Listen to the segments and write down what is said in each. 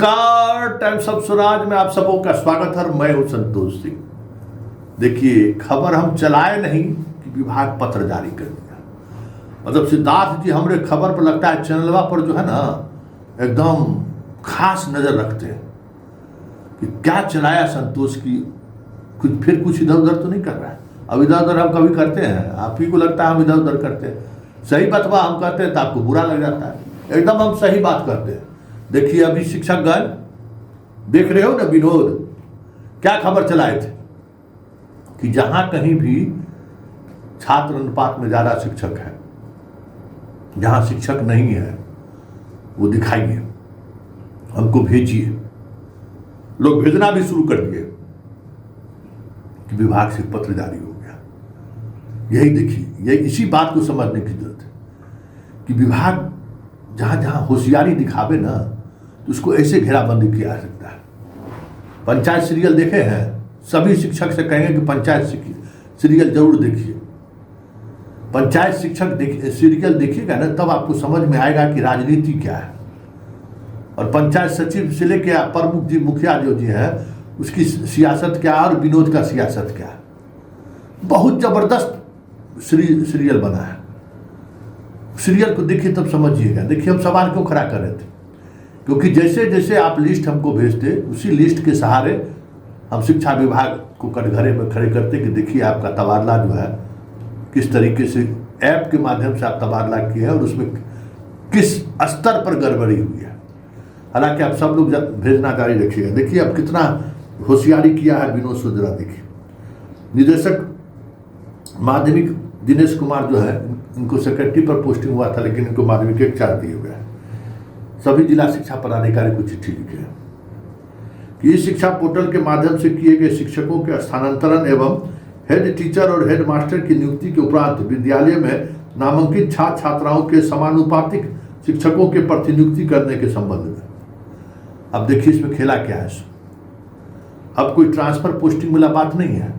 नमस्कार, times of Swaraj में आप सबों का स्वागत है। मैं हूं संतोष सिंह। देखिए, खबर हम चलाए नहीं कि विभाग पत्र जारी कर दिया। मतलब सिद्धार्थ जी हमरे खबर पर लगता है चैनलवा पर जो है ना एकदम खास नजर रखते हैं कि क्या चलाया संतोष की, कुछ इधर उधर तो नहीं कर रहा है। अब इधर उधर हम कभी करते हैं, आप ही को लगता है हम इधर उधर करते हैं। सही बतवा हम कहते हैं तो आपको बुरा लग जाता है। एकदम हम सही बात करते हैं। देखिए, अभी शिक्षकगण देख रहे हो ना, विनोद क्या खबर चलाए थे कि जहां कहीं भी छात्र अनुपात में ज्यादा शिक्षक है, जहां शिक्षक नहीं है वो दिखाइए, हमको भेजिए। लोग भेजना भी शुरू कर दिए कि विभाग से पत्र जारी हो गया। यही देखिए, यही इसी बात को समझने की जरूरत है कि विभाग जहां जहां होशियारी दिखावे ना तो उसको ऐसे घेराबंदी किया जा सकता है। पंचायत सीरियल देखे हैं? सभी शिक्षक से कहेंगे कि पंचायत सीरियल जरूर देखिए। पंचायत सीरियल देखिएगा ना तब आपको समझ में आएगा कि राजनीति क्या है। और पंचायत सचिव से लेके प्रमुख जी, मुखिया जो जी है, उसकी सियासत क्या है और विनोद का सियासत क्या है। बहुत जबरदस्त सीरियल बना है। सीरियल को देखिए तब समझिएगा। देखिए, हम सवाल क्यों खड़ा कर रहे थे, क्योंकि जैसे जैसे आप लिस्ट हमको भेजते उसी लिस्ट के सहारे हम शिक्षा विभाग को कटघरे में खड़े करते कि देखिए आपका तबादला जो है किस तरीके से ऐप के माध्यम से आप तबादला किए हैं और उसमें किस स्तर पर गड़बड़ी हुई है। हालांकि आप सब लोग भेजना जारी रखिएगा। देखिए अब कितना होशियारी किया है विनोद सुजरा। देखिए, निदेशक माध्यमिक दिनेश कुमार जो है, इनको सेक्रेटरी पर पोस्टिंग हुआ था, लेकिन इनको माध्यमिक एक 4 दिए हुए हैं। सभी जिला शिक्षा पदाधिकारी को चिट्ठी लिखे कि इस शिक्षा पोर्टल के माध्यम से किए गए शिक्षकों के स्थानांतरण एवं हेड टीचर और हेड मास्टर की नियुक्ति के उपरांत विद्यालय में नामांकित छात्र छात्राओं के समानुपातिक शिक्षकों के प्रतिनियुक्ति करने के संबंध में। अब देखिए इसमें खेला क्या है। अब कोई ट्रांसफर पोस्टिंग वाला बात नहीं है।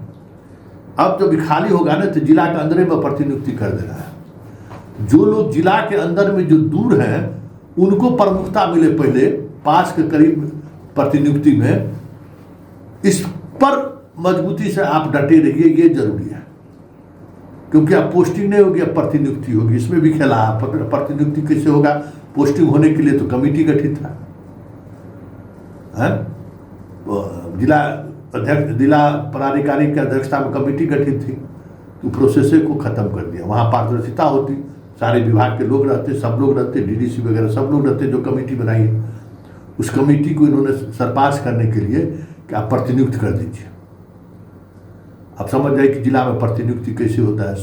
अब जब खाली होगा ना तो जिला के अंदर में प्रतिनियुक्ति कर देना है। जो लोग जिला के अंदर में जो दूर हैं उनको प्रमुखता मिले पहले 5 के करीब प्रतिनियुक्ति में। इस पर मजबूती से आप डटे रहिए, ये जरूरी है, क्योंकि अब पोस्टिंग नहीं होगी, अब प्रतिनियुक्ति होगी। इसमें भी खेला। प्रतिनियुक्ति कैसे होगा? पोस्टिंग होने के लिए तो कमेटी गठित था, जिला अध्यक्ष, जिला पदाधिकारी की अध्यक्षता में कमेटी गठित थी, तो प्रोसेस को खत्म कर दिया। वहाँ पारदर्शिता होती, सारे विभाग के लोग रहते, सब लोग रहते, डीडीसी वगैरह सब लोग रहते। जो कमेटी बनाई है उस कमेटी को इन्होंने सरपास करने के लिए कि आप प्रतिनियुक्त कर दीजिए। अब समझ जाए कि जिला में प्रतिनियुक्ति कैसे होता है।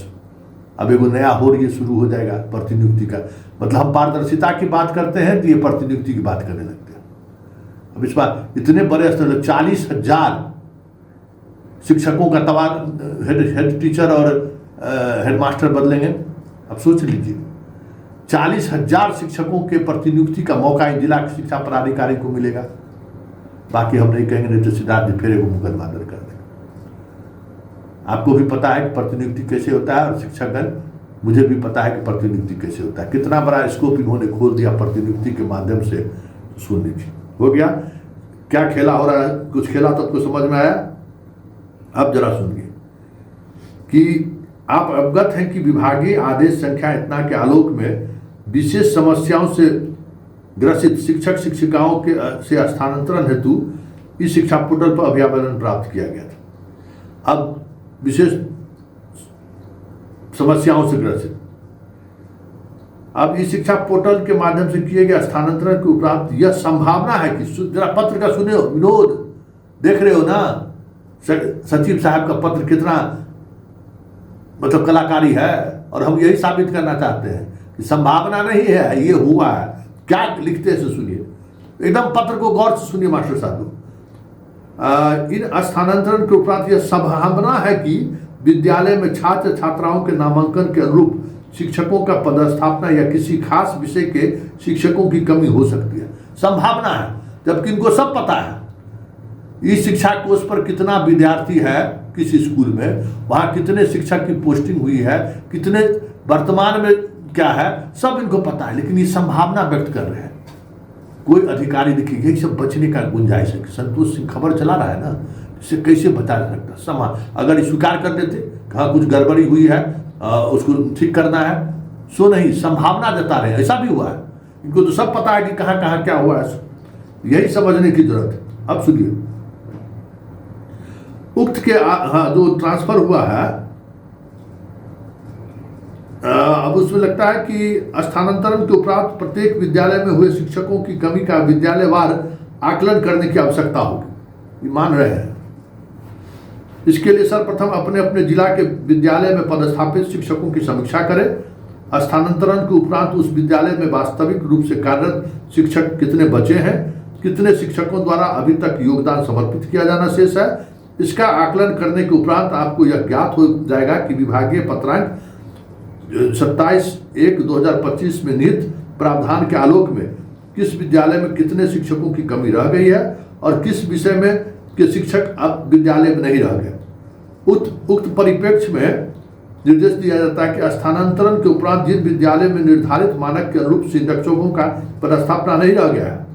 अब एगो नया हो रही है, शुरू हो जाएगा प्रतिनियुक्ति का। मतलब हम पारदर्शिता की बात करते हैं तो ये प्रतिनियुक्ति की बात करने लगते हैं। अब इस बार इतने बड़े स्तर 40,000 शिक्षकों का हेड टीचर और हेड मास्टर बदलेंगे। अब सोच लीजिए, 40,000 शिक्षकों के प्रतिनियुक्ति का मौका इन जिला के शिक्षा पदाधिकारी को मिलेगा। बाकी हम नहीं कहेंगे, नहीं तो सिद्धार्थ जी फिर एगो मुकदमा दर्ज कर देंगे। आपको भी पता है कि प्रतिनियुक्ति कैसे होता है, और शिक्षकगण मुझे भी पता है कि प्रतिनियुक्ति कैसे होता है। कितना बड़ा स्कोप इन्होंने खोल दिया प्रतिनियुक्ति के माध्यम से। सुन लीजिए, हो गया क्या खेला हो रहा है। कुछ खेला तो आपको समझ में आया। अब जरा सुनिए कि आप अवगत हैं कि विभागीय आदेश संख्या इतना के आलोक में विशेष समस्याओं से ग्रसित शिक्षक शिक्षिकाओं के से स्थानांतरण हेतु इस शिक्षा पोर्टल पर अभ्यावेदन प्राप्त किया गया था। अब विशेष समस्याओं से ग्रसित, अब इस शिक्षा पोर्टल के माध्यम से किए गए स्थानांतरण के उपरांत यह संभावना है कि, जरा पत्र का सुने विनोद, देख रहे हो ना सचिव साहब का पत्र कितना मतलब कलाकारी है। और हम यही साबित करना चाहते हैं कि संभावना नहीं है, ये हुआ है। क्या लिखते हैं सुनिए, एकदम पत्र को गौर से सुनिए मास्टर साहब। इन स्थानांतरण के उपरांत यह संभावना है कि विद्यालय में छात्र छात्राओं के नामांकन के अनुरूप शिक्षकों का पदस्थापना या किसी खास विषय के शिक्षकों की कमी हो सकती है। संभावना है, जबकि इनको सब पता है इस शिक्षा कोष पर कितना विद्यार्थी है, किस स्कूल में, वहाँ कितने शिक्षक की पोस्टिंग हुई है, कितने वर्तमान में क्या है, सब इनको पता है। लेकिन ये संभावना व्यक्त कर रहे हैं। कोई अधिकारी देखिए यही सब बचने का गुंजाइश है। संतोष सिंह खबर चला रहा है ना, इससे कैसे बचा जा सकता? समा अगर स्वीकार कर देते कहाँ कुछ गड़बड़ी हुई है, उसको ठीक करना है, सो नहीं, संभावना जता रहे, ऐसा भी हुआ है। इनको तो सब पता है कि कहाँ कहाँ क्या हुआ है, यही समझने की जरूरत है। अब सुनिए, उक्त के जो ट्रांसफर हुआ है, अब उसमें लगता है कि स्थानांतरण के उपरांत प्रत्येक विद्यालय में हुए शिक्षकों की कमी का विद्यालयवार आकलन करने की आवश्यकता होगी, ये मान रहे हैं। इसके लिए सर्वप्रथम अपने अपने जिला के विद्यालय में पदस्थापित शिक्षकों की समीक्षा करें। स्थानांतरण के उपरांत उस विद्यालय में वास्तविक रूप से कार्यरत शिक्षक कितने बचे हैं, कितने शिक्षकों द्वारा अभी तक योगदान समर्पित किया जाना शेष है। इसका आकलन करने के उपरांत आपको यह ज्ञात हो जाएगा कि विभागीय पत्रांक 27/1/2025 में निहित प्रावधान के आलोक में किस विद्यालय में कितने शिक्षकों की कमी रह गई है और किस विषय में के शिक्षक अब विद्यालय में नहीं रह गए। उक्त परिप्रेक्ष्य में निर्देश दिया जाता है कि स्थानांतरण के उपरांत जिन विद्यालय में निर्धारित मानक के अनुरूप शिक्षकों का पदस्थापना नहीं रह गया है,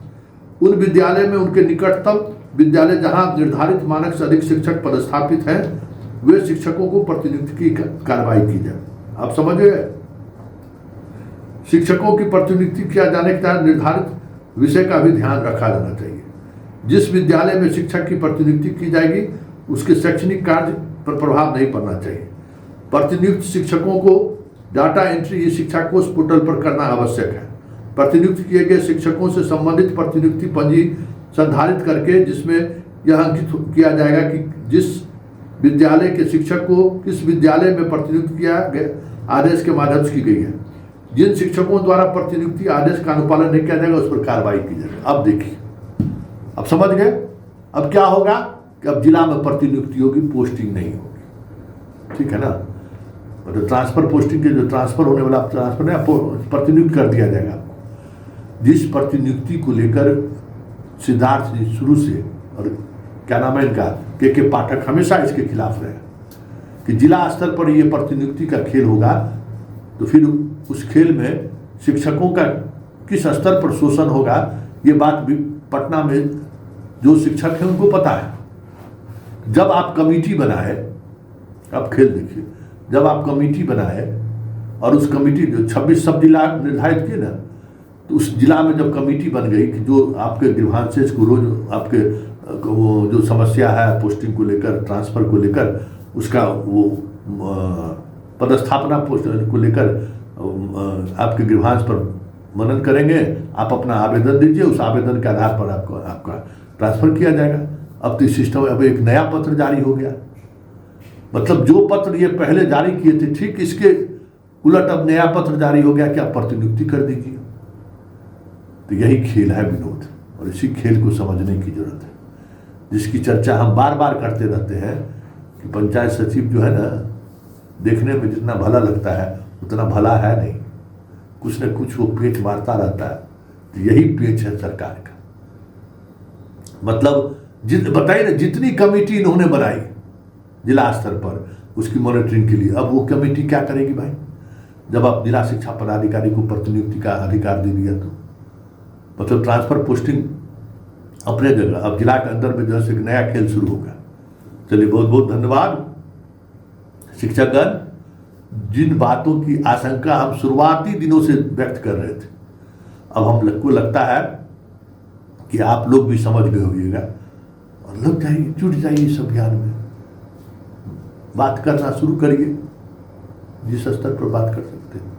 उन विद्यालय में उनके निकटतम विद्यालय जहां निर्धारित मानक से अधिक शिक्षक पदस्थापित हैं, वे शिक्षकों को प्रतिनियुक्ति की कार्रवाई की जाए। आप समझ गए? शिक्षकों की प्रतिनियुक्ति किया जाने के तहत निर्धारित विषय का भी ध्यान रखा जाना चाहिए। जिस विद्यालय में शिक्षक की प्रतिनियुक्ति की जाएगी उसके शैक्षणिक कार्य पर प्रभाव नहीं पड़ना चाहिए। प्रतिनियुक्त शिक्षकों को डाटा एंट्री ई शिक्षा कोष पोर्टल पर करना आवश्यक है। प्रतिनियुक्त किए गए शिक्षकों से संबंधित प्रतिनियुक्ति पंजी संधारित करके जिसमें यह अंकित किया जाएगा कि जिस विद्यालय के शिक्षक को किस विद्यालय में प्रतिनियुक्त किया गया आदेश के माध्यम से की गई है। जिन शिक्षकों द्वारा प्रतिनियुक्ति आदेश का अनुपालन नहीं किया जाएगा उस पर कार्रवाई की जाएगी। अब देखिए, अब समझ गए? अब क्या होगा कि अब जिला में प्रतिनियुक्ति होगी, पोस्टिंग नहीं होगी, ठीक है ना? मतलब ट्रांसफर पोस्टिंग के जो ट्रांसफर होने वाला ट्रांसफर नहीं, प्रतिनियुक्त कर दिया जाएगा आपको। जिस प्रतिनियुक्ति को लेकर सिद्धार्थ जी शुरू से, और क्या नाम है इनका, के पाठक, हमेशा इसके खिलाफ रहे कि जिला स्तर पर ये प्रतिनियुक्ति का खेल होगा तो फिर उस खेल में शिक्षकों का किस स्तर पर शोषण होगा, ये बात भी पटना में जो शिक्षक हैं उनको पता है। जब आप कमेटी बनाए, आप खेल देखिए, जब आप कमेटी बनाए और उस कमेटी जो 26 सब जिला निर्धारित किए ना, तो उस जिला में जब कमेटी बन गई कि जो आपके ग्रीवांसेस को रोज आपके वो जो समस्या है पोस्टिंग को लेकर, ट्रांसफर को लेकर, उसका वो पदस्थापना पोस्ट को लेकर आपके ग्रीवांस पर मनन करेंगे, आप अपना आवेदन दीजिए, उस आवेदन के आधार पर आपका ट्रांसफर किया जाएगा। अब तो सिस्टम, अब एक नया पत्र जारी हो गया, मतलब जो पत्र ये पहले जारी किए थे ठीक इसके उलट अब नया पत्र जारी हो गया कि आप प्रतिनियुक्ति कर दीजिए। तो यही खेल है विनोद, और इसी खेल को समझने की जरूरत है, जिसकी चर्चा हम बार बार करते रहते हैं कि पंचायत सचिव जो है ना, देखने में जितना भला लगता है उतना भला है नहीं, कुछ न कुछ वो पेच मारता रहता है। तो यही पेच है सरकार का। मतलब बताइए ना, जितनी कमेटी इन्होंने बनाई जिला स्तर पर उसकी मॉनिटरिंग के लिए, अब वो कमेटी क्या करेगी भाई? जब आप जिला शिक्षा पदाधिकारी को प्रतिनियुक्ति का अधिकार दे दिया तो मतलब ट्रांसफर पोस्टिंग अपने जगह, अब जिला के अंदर में जैसे एक नया खेल शुरू होगा। चलिए, बहुत बहुत धन्यवाद शिक्षकगण। जिन बातों की आशंका हम शुरुआती दिनों से व्यक्त कर रहे थे, अब हमको लगता है कि आप लोग भी समझ गए होइएगा और लग जाइए, जुट जाइए इस अभियान में, बात करना शुरू करिए जिस स्तर पर बात कर सकते हैं।